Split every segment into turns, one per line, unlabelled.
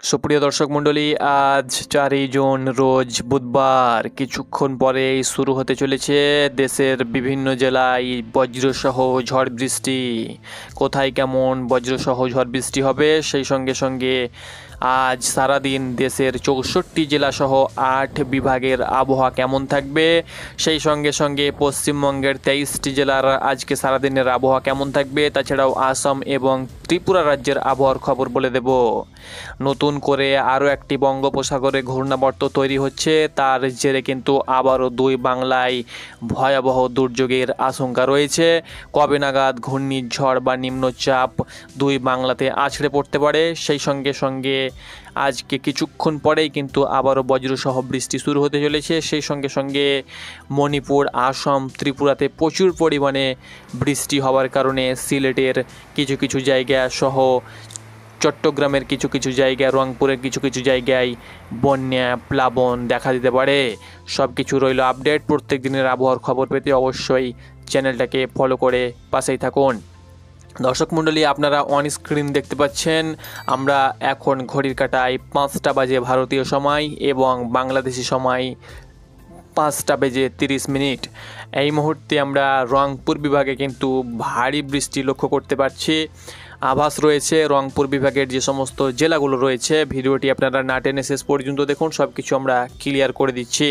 সুপ্রিয় দর্শক মণ্ডলী, আজ 4ই জুন রোজ বুধবার কিছুক্ষণ পরেই শুরু হতে চলেছে দেশের বিভিন্ন জেলায় বজ্রসহ ঝড় বৃষ্টি। কোথায় কেমন বজ্রসহ ঝড় বৃষ্টি হবে, সেই সঙ্গে সঙ্গে আজ সারাদিন দেশের 64 জেলাসহ 8 বিভাগের আবহাওয়া কেমন থাকবে, সেই সঙ্গে সঙ্গে পশ্চিমবঙ্গের 23টি জেলার আজকে সারাদিনের আবহাওয়া কেমন থাকবে, তাছাড়াও আসাম এবং ত্রিপুরা রাজ্যের আবহাওয়ার খবর বলে দেব। নতুন করে আরও একটি বঙ্গোপসাগরে ঘূর্ণাবর্ত তৈরি হচ্ছে, তার জেরে কিন্তু আবারও দুই বাংলায় ভয়াবহ দুর্যোগের আশঙ্কা রয়েছে। কবে নাগাদ ঘূর্ণিঝড় বা নিম্নচাপ দুই বাংলাতে আছড়ে পড়তে পারে, সেই সঙ্গে সঙ্গে আজকে কিছুক্ষণ পরেই কিন্তু আবারও বজ্রসহ বৃষ্টি শুরু হতে চলেছে। সেই সঙ্গে সঙ্গে মণিপুর, আসাম, ত্রিপুরাতে প্রচুর পরিমাণে বৃষ্টি হওয়ার কারণে সিলেটের কিছু কিছু জায়গা সহ চট্টগ্রামের কিছু কিছু জায়গায়, রংপুরের কিছু কিছু জায়গায় বন্যা প্লাবন দেখা দিতে পারে। সব কিছু রইল আপডেট। প্রত্যেক দিনের আবহাওয়ার খবর পেতে অবশ্যই চ্যানেলটাকে ফলো করে পাশেই থাকুন। দর্শক মণ্ডলী, আপনারা অন স্ক্রিন দেখতে পাচ্ছেন আমরা এখন ঘড়ির কাঁটায় 5টা বাজে ভারতীয় সময় এবং বাংলাদেশি সময় 5টা বেজে 30 মিনিট। এই মুহূর্তে আমরা রংপুর বিভাগে কিন্তু ভারী বৃষ্টি লক্ষ্য করতে পারছি। আভাস রয়েছে রংপুর বিভাগের যে সমস্ত জেলাগুলো রয়েছে, ভিডিওটি আপনারা না টেনে শেষ পর্যন্ত দেখুন, সব কিছু আমরা ক্লিয়ার করে দিচ্ছি।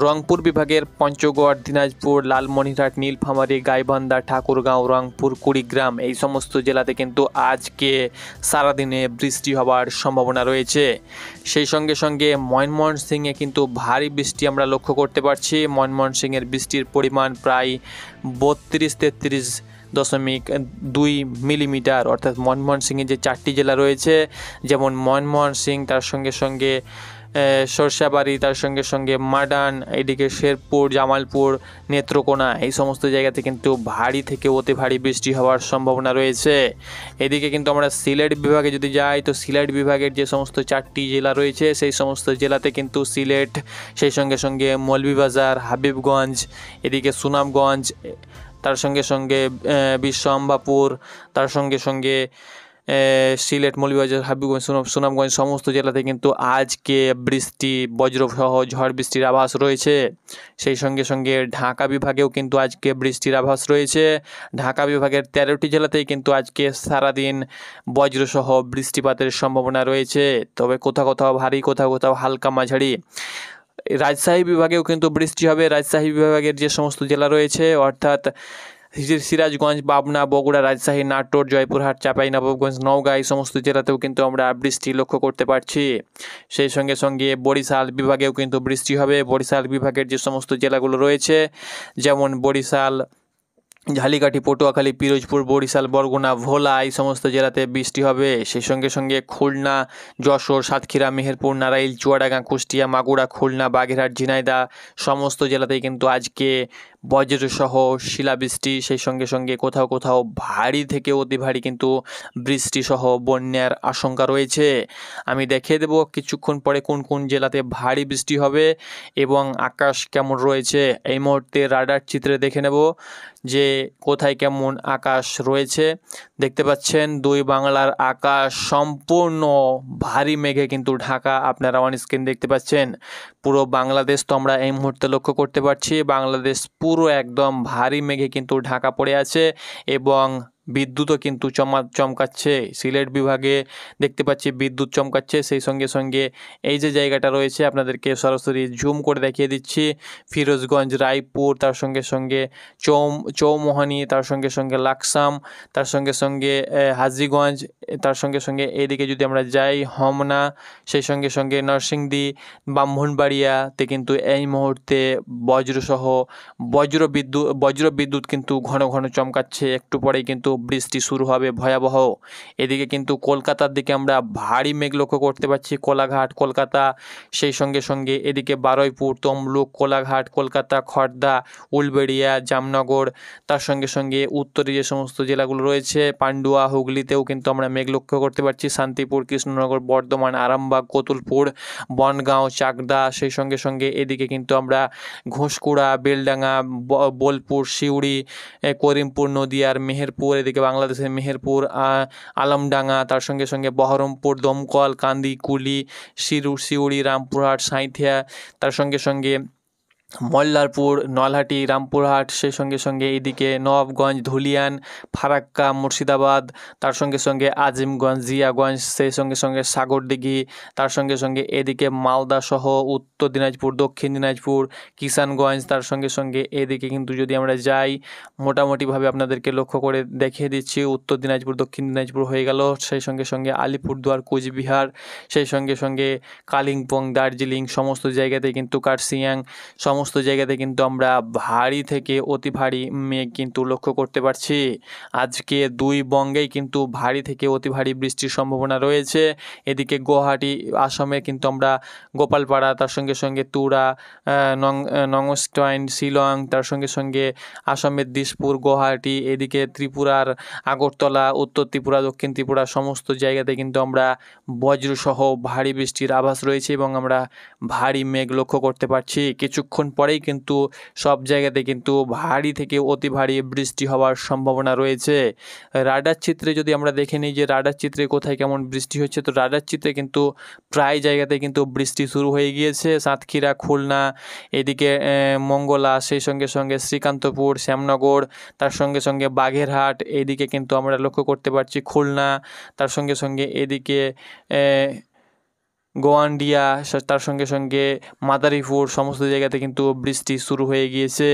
রংপুর বিভাগের পঞ্চগড়, দিনাজপুর, লালমনিরহাট, নীলফামারী, গাইবান্ধা, ঠাকুরগাঁও, রংপুর, কুড়িগ্রাম এই সমস্ত জেলাতে কিন্তু আজকে সারাদিনে বৃষ্টি হওয়ার সম্ভাবনা রয়েছে। সেই সঙ্গে সঙ্গে ময়মনসিংহে কিন্তু ভারী বৃষ্টি আমরা লক্ষ্য করতে পারছি। ময়মনসিংহের বৃষ্টির পরিমাণ প্রায় 32-33.2 মিলিমিটার, অর্থাৎ ময়মনসিংহে যে 4টি জেলা রয়েছে, যেমন ময়মনসিংহ, তার সঙ্গে সঙ্গে সরষাবাড়ি, তার সঙ্গে সঙ্গে মাডান, এদিকে শেরপুর, জামালপুর, নেত্রকোনা এই সমস্ত জায়গাতে কিন্তু ভারী থেকে অতি ভারী বৃষ্টি হওয়ার সম্ভাবনা রয়েছে। এদিকে কিন্তু আমরা সিলেট বিভাগে যদি যাই, তো সিলেট বিভাগের যে সমস্ত 4টি জেলা রয়েছে সেই সমস্ত জেলাতে কিন্তু সিলেট, সেই সঙ্গে সঙ্গে মৌলভীবাজার, হাবিবগঞ্জ, এদিকে সুনামগঞ্জ, তার সঙ্গে সঙ্গে বিশ্বম্বাপুর, তার সঙ্গে সঙ্গে সিলেট, মৌলভীবাজার, হাবিবগঞ্জ, সুনামগঞ্জ সমস্ত জেলাতে কিন্তু আজকে বৃষ্টি, বজ্রসহ ঝড় বৃষ্টির আভাস রয়েছে। সেই সঙ্গে সঙ্গে ঢাকা বিভাগেও কিন্তু আজকে বৃষ্টির আভাস রয়েছে। ঢাকা বিভাগের 13টি জেলাতেই কিন্তু আজকে সারাদিন বজ্রসহ বৃষ্টিপাতের সম্ভাবনা রয়েছে, তবে কোথাও কোথাও ভারী, কোথাও কোথাও হালকা মাঝারি। রাজশাহী বিভাগেও কিন্তু বৃষ্টি হবে। রাজশাহী বিভাগের যে সমস্ত জেলা রয়েছে, অর্থাৎ সিরাজগঞ্জ, পাবনা, বগুড়া, রাজশাহী, নাটোর, জয়পুরহাট, চাঁপাইনবাবগঞ্জ, নওগাঁ এই সমস্ত জেলাতেও কিন্তু আমরা বৃষ্টি লক্ষ্য করতে পারছি। সেই সঙ্গে সঙ্গে বরিশাল বিভাগেও কিন্তু বৃষ্টি হবে। বরিশাল বিভাগের যে সমস্ত জেলাগুলো রয়েছে, যেমন বরিশাল, ঝালিকাঠি, পটুয়াখালী, পিরোজপুর, বরিশাল, বরগুনা, ভোলা এই সমস্ত জেলাতে বৃষ্টি হবে। সেই সঙ্গে সঙ্গে খুলনা, যশোর, সাতক্ষীরা, মেহেরপুর, নারাইল, চুয়াডাঙ্গা, কুষ্টিয়া, মাগুরা, খুলনা, বাগেরহাট, ঝিনাইদহ সমস্ত জেলাতেই কিন্তু আজকে বজ্রসহ শিলাবৃষ্টি, সেই সঙ্গে সঙ্গে কোথাও কোথাও ভারী থেকে অতি ভারী কিন্তু বৃষ্টিসহ বন্যার আশঙ্কা রয়েছে। আমি দেখিয়ে দেব কিছুক্ষণ পরে কোন কোন জেলাতে ভারী বৃষ্টি হবে এবং আকাশ কেমন রয়েছে। এই মুহূর্তে রাডার চিত্রে দেখে নেব যে কোথায় কেমন আকাশ রয়েছে। দেখতে পাচ্ছেন দুই বাংলার আকাশ সম্পূর্ণ ভারী মেঘে কিন্তু ঢাকা, আপনারা অন স্ক্রিন দেখতে পাচ্ছেন। পুরো বাংলাদেশ তো আমরা এই মুহূর্তে লক্ষ্য করতে পারছি, বাংলাদেশ পুরো একদম ভারী মেঘে কিন্তু ঢাকা পড়ে আছে এবং বিদ্যুৎও কিন্তু চমকাচ্ছে। সিলেট বিভাগে দেখতে পাচ্ছি বিদ্যুৎ চমকাচ্ছে। সেই সঙ্গে সঙ্গে এই যে জায়গাটা রয়েছে আপনাদেরকে সরাসরি জুম করে দেখিয়ে দিচ্ছি, ফিরোজগঞ্জ, রায়পুর, তার সঙ্গে সঙ্গে চৌমোহনী, তার সঙ্গে সঙ্গে লাকসাম, তার সঙ্গে সঙ্গে হাজীগঞ্জ, তার সঙ্গে সঙ্গে এইদিকে যদি আমরা যাই হোমনা, সেই সঙ্গে সঙ্গে নরসিংদী, ব্রাহ্মণবাড়িয়াতে কিন্তু এই মুহূর্তে বজ্রসহ বজ্র বিদ্যুৎ কিন্তু ঘন ঘন চমকাচ্ছে। একটু পরেই কিন্তু বৃষ্টি শুরু হবে ভয়াবহ। এদিকে কিন্তু কলকাতার দিকে আমরা ভারী মেঘ লক্ষ্য করতে পারছি, কোলাঘাট, কলকাতা, সেই সঙ্গে সঙ্গে এদিকে বারুইপুর, তমলুক, কোলাঘাট, কলকাতা, খড়দা, উলবেড়িয়া, জামনগর, তার সঙ্গে সঙ্গে উত্তরে যে সমস্ত জেলাগুলো রয়েছে, পান্ডুয়া, হুগলিতেও কিন্তু আমরা মেঘ লক্ষ্য করতে পারছি। শান্তিপুর, কৃষ্ণনগর, বর্ধমান, আরামবাগ, কতুলপুর, বনগাঁও, চাকদা, সেই সঙ্গে সঙ্গে এদিকে কিন্তু আমরা ঘুষকুড়া, বেলডাঙ্গা, বোলপুর, সিউড়ি, করিমপুর, নদিয়ার, মেহেরপুর, এদিকে বাংলাদেশের মেহেরপুর, আলমডাঙ্গা, তার সঙ্গে সঙ্গে বহরমপুর, দমকল, কান্দি, কুলি, সিউড়ি, রামপুরহাট, সাঁইথিয়া, তার সঙ্গে সঙ্গে মল্লারপুর, নলহাটি, রামপুরহাট, সেই সঙ্গে সঙ্গে এদিকে নবাবগঞ্জ, ধুলিয়ান, ফারাক্কা, মুর্শিদাবাদ, তার সঙ্গে সঙ্গে আজিমগঞ্জ, জিয়াগঞ্জ, সেই সঙ্গে সঙ্গে সাগরদিঘি, তার সঙ্গে সঙ্গে এদিকে মালদা সহ উত্তর দিনাজপুর, দক্ষিণ দিনাজপুর, কিষানগঞ্জ, তার সঙ্গে সঙ্গে এদিকে কিন্তু যদি আমরা যাই মোটামুটিভাবে আপনাদেরকে লক্ষ্য করে দেখিয়ে দিচ্ছি, উত্তর দিনাজপুর, দক্ষিণ দিনাজপুর হয়ে গেল, সেই সঙ্গে সঙ্গে আলিপুরদুয়ার, কোচবিহার, সেই সঙ্গে সঙ্গে কালিম্পং, দার্জিলিং, সমস্ত জায়গাতে কিন্তু কার্শিয়াং, সমস্ত জায়গাতে কিন্তু আমরা ভারী থেকে অতি ভারী মেঘ কিন্তু লক্ষ্য করতে পারছি। আজকে দুই বঙ্গেই কিন্তু ভারী থেকে অতি ভারী বৃষ্টির সম্ভাবনা রয়েছে। এদিকে গুয়াহাটি, আসামে কিন্তু আমরা গোপালপাড়া, তার সঙ্গে সঙ্গে তুরা, নংস্টাইন, শিলং, তার সঙ্গে সঙ্গে আসামের দিসপুর, গুয়াহাটি, এদিকে ত্রিপুরার আগরতলা, উত্তর ত্রিপুরা, দক্ষিণ ত্রিপুরা, সমস্ত জায়গাতে কিন্তু আমরা বজ্রসহ ভারী বৃষ্টির আভাস রয়েছে এবং আমরা ভারী মেঘ লক্ষ্য করতে পারছি। কিছুক্ষণ পরেই কিন্তু সব জায়গাতে কিন্তু ভারী থেকে অতি ভারী বৃষ্টি হওয়ার সম্ভাবনা রয়েছে। রাডার চিত্রে যদি আমরা দেখে নিই যে রাডার চিত্রে কোথায় কেমন বৃষ্টি হচ্ছে, তো রাডার চিত্রে কিন্তু প্রায় জায়গাতে কিন্তু বৃষ্টি শুরু হয়ে গিয়েছে। সাতক্ষীরা, খুলনা, এদিকে মঙ্গলা, সেই সঙ্গে সঙ্গে শ্রীকান্তপুর, শ্যামনগর, তার সঙ্গে সঙ্গে বাগেরহাট, এইদিকে কিন্তু আমরা লক্ষ্য করতে পারছি খুলনা, তার সঙ্গে সঙ্গে এদিকে গোয়ান্ডিয়া, তার সঙ্গে সঙ্গে মাদারীপুর, সমস্ত জায়গাতে কিন্তু বৃষ্টি শুরু হয়ে গিয়েছে।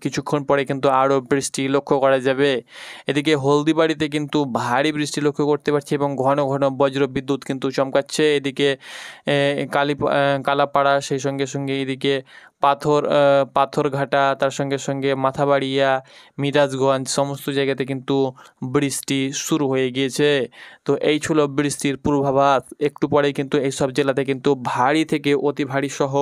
কিছুক্ষণ পরে কিন্তু আরও বৃষ্টি লক্ষ্য করা যাবে। এদিকে হলদিবাড়িতে কিন্তু ভারী বৃষ্টি লক্ষ্য করতে পারছি এবং ঘন ঘন বজ্র বিদ্যুৎ কিন্তু চমকাচ্ছে। এদিকে কালাপাড়া, সেই সঙ্গে সঙ্গে এদিকে পাথরঘাটা, তার সঙ্গে সঙ্গে মাথাবাড়িয়া, মিরাজগঞ্জ, সমস্ত জায়গাতে কিন্তু বৃষ্টি শুরু হয়ে গিয়েছে। তো এই ছিল বৃষ্টির পূর্বাভাস। একটু পরেই কিন্তু এইসব জেলাতে কিন্তু ভারী থেকে অতি ভারী সহ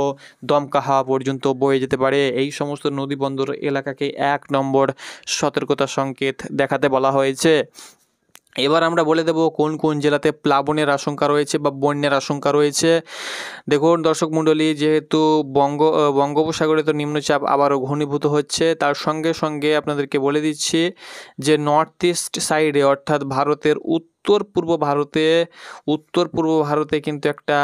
দমকা হাওয়া পর্যন্ত বয়ে যেতে পারে। এই সমস্ত নদী বন্দর এলাকাকে 1 নম্বর সতর্কতা সংকেত দেখাতে বলা হয়েছে। এবার আমরা বলে দেব কোন কোন জেলাতে প্লাবনের আশঙ্কা রয়েছে বা বন্যার আশঙ্কা রয়েছে। দেখুন দর্শক মণ্ডলী, যেহেতু বঙ্গোপসাগরে তো নিম্নচাপ আবারও ঘনীভূত হচ্ছে, তার সঙ্গে সঙ্গে আপনাদেরকে বলে দিচ্ছি যে নর্থ ইস্ট সাইডে অর্থাৎ ভারতের উত্তর পূর্ব ভারতে কিন্তু একটা,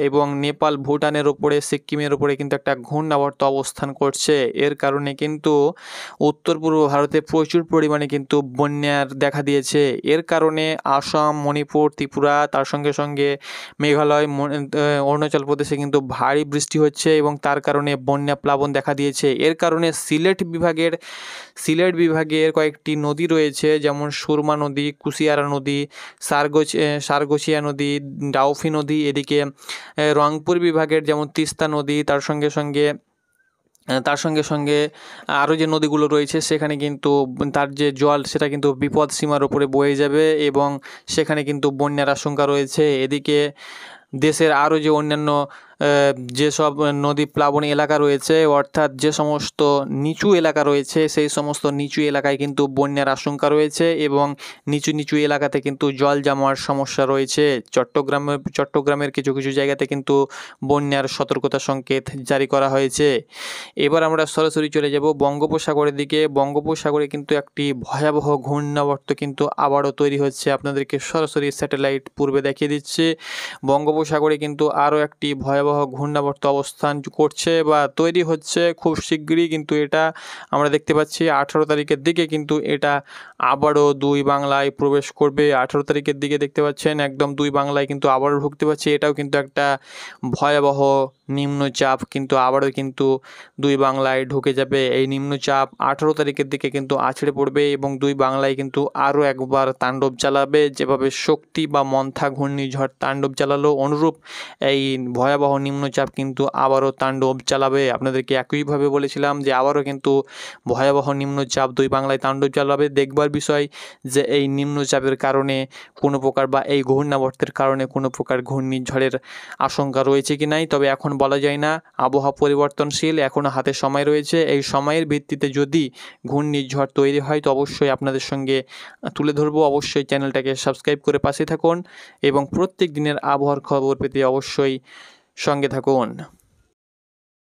এবং নেপাল, ভুটানের ওপরে, সিকিমের ওপরে কিন্তু একটা ঘূর্ণাবর্ত অবস্থান করছে। এর কারণে কিন্তু উত্তর পূর্ব ভারতে প্রচুর পরিমাণে কিন্তু বন্যার দেখা দিয়েছে। এর কারণে আসাম, মণিপুর, ত্রিপুরা, তার সঙ্গে সঙ্গে মেঘালয়, অরুণাচল প্রদেশে কিন্তু ভারী বৃষ্টি হচ্ছে এবং তার কারণে বন্যা প্লাবন দেখা দিয়েছে। এর কারণে সিলেট বিভাগের কয়েকটি নদী রয়েছে, যেমন সুরমা নদী, কুশিয়ারা নদী, সারগোছিয়া নদী, ডাউফি নদী, এদিকে রংপুর বিভাগের যেমন তিস্তা নদী, তার সঙ্গে সঙ্গে আরও যে নদীগুলো রয়েছে সেখানে কিন্তু তার যে জল সেটা কিন্তু বিপদ সীমার উপরে বয়ে যাবে এবং সেখানে কিন্তু বন্যার আশঙ্কা রয়েছে। এদিকে দেশের আরও যে অন্যান্য যেসব নদী প্লাবন এলাকা রয়েছে, অর্থাৎ যে সমস্ত নিচু এলাকা রয়েছে, সেই সমস্ত নিচু এলাকায় কিন্তু বন্যার আশঙ্কা রয়েছে এবং নিচু এলাকাতে কিন্তু জল জমার সমস্যা রয়েছে। চট্টগ্রামের কিছু জায়গাতে কিন্তু বন্যার সতর্কতা সংকেত জারি করা হয়েছে। এবার আমরা সরাসরি চলে যাব বঙ্গোপসাগরের দিকে। বঙ্গোপসাগরে কিন্তু একটি ভয়াবহ ঘূর্ণাবর্ত কিন্তু আবারও তৈরি হচ্ছে। আপনাদেরকে সরাসরি স্যাটেলাইট পূর্বে দেখিয়ে দিচ্ছে। বঙ্গোপসাগরে কিন্তু আরও একটি ভয়াবহ ঘূর্ণাবর্ত অবস্থান করছে বা তৈরি হচ্ছে। খুব শিগগিরই কিন্তু এটা আমরা দেখতে পাচ্ছি 18 তারিখের দিকে কিন্তু এটা আবারও দুই বাংলায় প্রবেশ করবে। 18 তারিখের দিকে দেখতে পাচ্ছেন একদম দুই বাংলায় কিন্তু আবারও ঢুকতে পারছে। এটাও কিন্তু একটা ভয়াবহ নিম্নচাপ কিন্তু আবারও কিন্তু দুই বাংলায় ঢুকে যাবে। এই নিম্নচাপ 18 তারিখের দিকে কিন্তু আছড়ে পড়বে এবং দুই বাংলায় কিন্তু আরও একবার তাণ্ডব চালাবে। যেভাবে শক্তি বা মন্থা ঘূর্ণিঝড় তাণ্ডব চালালো, অনুরূপ এই ভয়াবহ নিম্নচাপ কিন্তু আবারও তাণ্ডব চালাবে। আপনাদেরকে একইভাবে বলেছিলাম যে আবারও কিন্তু ভয়াবহ নিম্নচাপ দুই বাংলায় তাণ্ডব চালাবে। দেখবার বিষয় যে এই নিম্নচাপের কারণে কোনো প্রকার বা এই ঘূর্ণাবর্তের কারণে কোনো প্রকার ঘূর্ণিঝড়ের আশঙ্কা রয়েছে কি নাই, তবে এখন বলা যায় না। আবহাওয়া পরিবর্তনশীল, এখনও হাতে সময় রয়েছে। এই সময়ের ভিত্তিতে যদি ঘূর্ণিঝড় তৈরি হয় তো অবশ্যই আপনাদের সঙ্গে তুলে ধরবো। অবশ্যই চ্যানেলটাকে সাবস্ক্রাইব করে পাশে থাকুন এবং প্রত্যেক দিনের আবহাওয়ার খবর পেতে অবশ্যই সঙ্গে থাকুন।